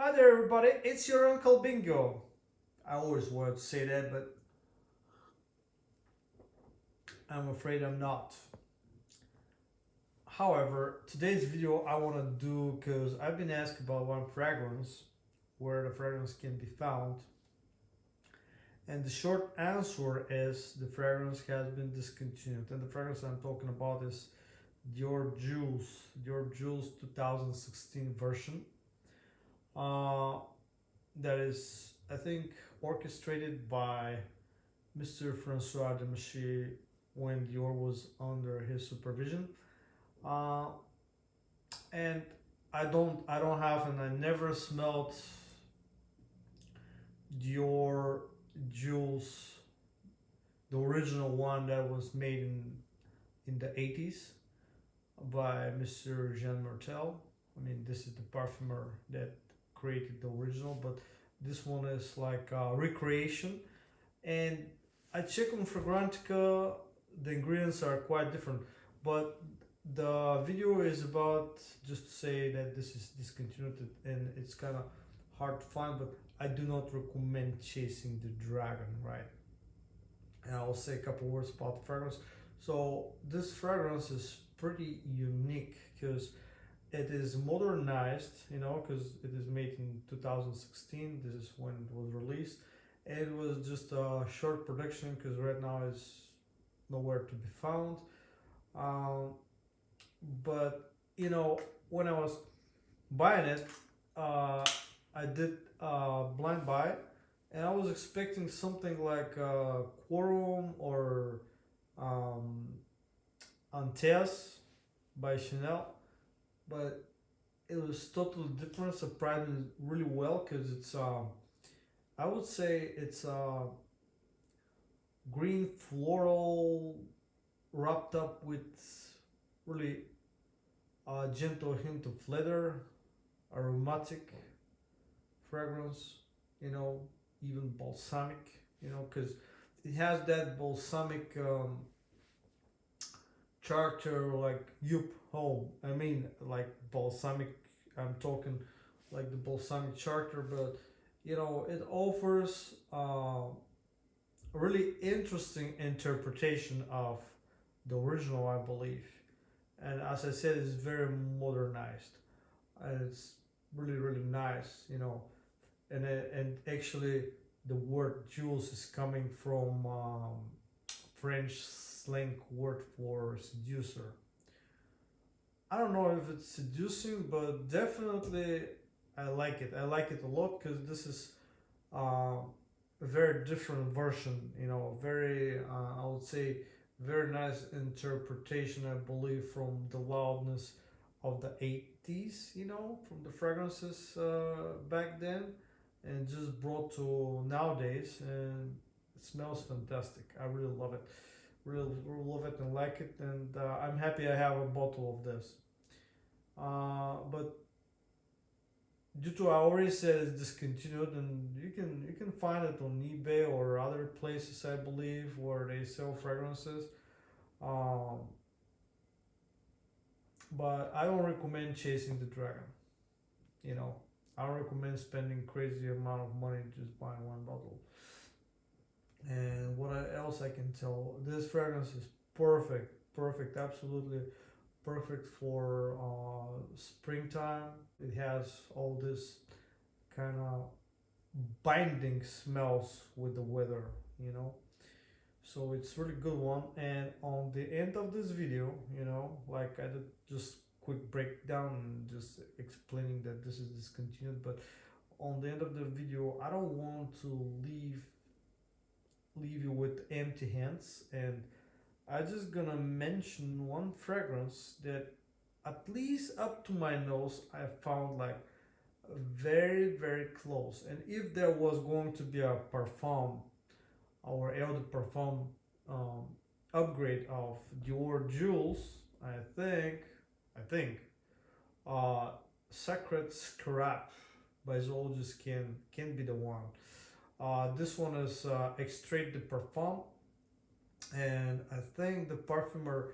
Hi there, everybody. It's your Uncle Bingo. I always wanted to say that, but I'm afraid I'm not. However, today's video I want to do because I've been asked about one fragrance, where the fragrance can be found, and the short answer is the fragrance has been discontinued. And the fragrance I'm talking about is Dior Jules 2016 version. Uh, that is, I think, orchestrated by Mr. Francois de when Dior was under his supervision. Uh, and I don't have, and I never smelled Dior Jules, the original one that was made in the 80s by Mr. Jean Martel. I mean, this is the parfumer that created the original, but this one is like a recreation. And I check on Fragrantica, the ingredients are quite different, but the video is about just to say that this is discontinued and it's kind of hard to find, but I do not recommend chasing the dragon, right? And I'll say a couple words about the fragrance. So this fragrance is pretty unique because it is modernized, because it is made in 2016. This is when it was released. It was just a short production because right now it's nowhere to be found. Um, but when I was buying it, uh, I did blind buy, and I was expecting something like Quorum or um, Antes by Chanel, but it was totally different. Surprised me really well because it's I would say it's green floral wrapped up with really a gentle hint of leather, aromatic fragrance, you know, even balsamic, because it has that balsamic character like Yup Home. I mean, like balsamic, I'm talking like the balsamic character, but it offers a really interesting interpretation of the original, I believe. And as I said, it's very modernized, and it's really really nice, and actually the word Jules is coming from French slang word for seducer. I don't know if it's seducing, but definitely I like it. I like it a lot because this is uh, a very different version. Very I would say very nice interpretation. I believe from the loudness of the 80s. From the fragrances back then, and just brought to nowadays, and it smells fantastic. I really love it. Really, really love it and like it, and I'm happy I have a bottle of this. But due to I already said it's discontinued, and you can find it on eBay or other places, I believe, where they sell fragrances. Um, but I don't recommend chasing the dragon. You know, I don't recommend spending crazy amount of money just buying one bottle. And else I can tell, this fragrance is perfect, perfect, absolutely perfect for springtime. It has all this kind of binding smells with the weather, you know. So it's really good one. And on the end of this video, like I did just quick breakdown and just explaining that this is discontinued. But on the end of the video, I don't want to leave you with empty hands, and I just gonna mention one fragrance that at least up to my nose I found like very very close. And if there was going to be a parfum or eau de parfum um, upgrade of Dior Jules, I think uh, Sacre Scarab by Zoologist can be the one. This one is Extrait de Parfum, and I think the perfumer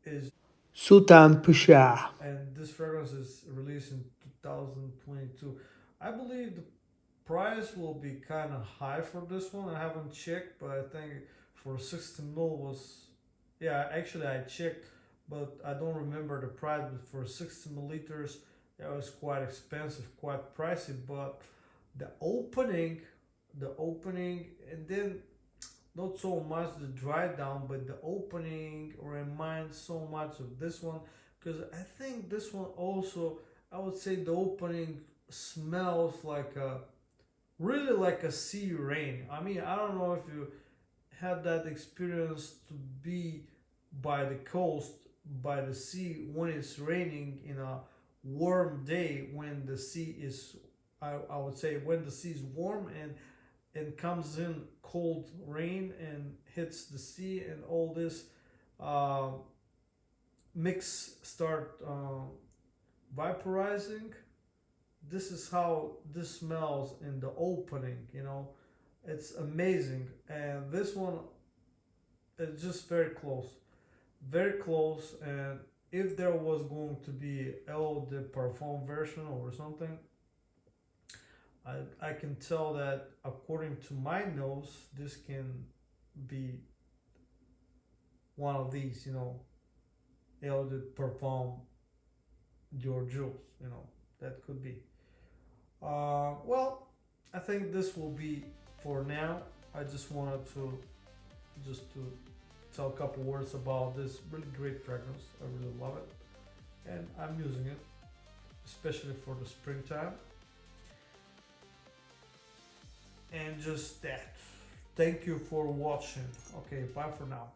is, Sultan Pusha. and this fragrance is released in 2022. I believe the price will be kind of high for this one. I haven't checked, but I think for 60 mil was, yeah, actually I checked, but I don't remember the price. But for 60 milliliters, that was quite expensive, quite pricey. But the opening, and then not so much the dry down, but the opening reminds so much of this one, because I think this one also, I would say the opening smells like a really like a sea rain. I mean, I don't know if you had that experience to be by the coast, by the sea when it's raining in a warm day, when the sea is, I would say when the sea is warm and comes in cold rain and hits the sea, and all this uh, mix start vaporizing. This is how this smells in the opening, you know. It's amazing. And this one is just very close, very close. And if there was going to be Eau de Parfum version or something, I can tell that according to my nose, this can be one of these, you know, Eau de Parfum Dior Jules, you know, that could be. Well, I think this will be for now. I just wanted to tell a couple words about this really great fragrance. I really love it, and I'm using it, especially for the springtime. And just that. Thank you for watching. Okay, bye for now.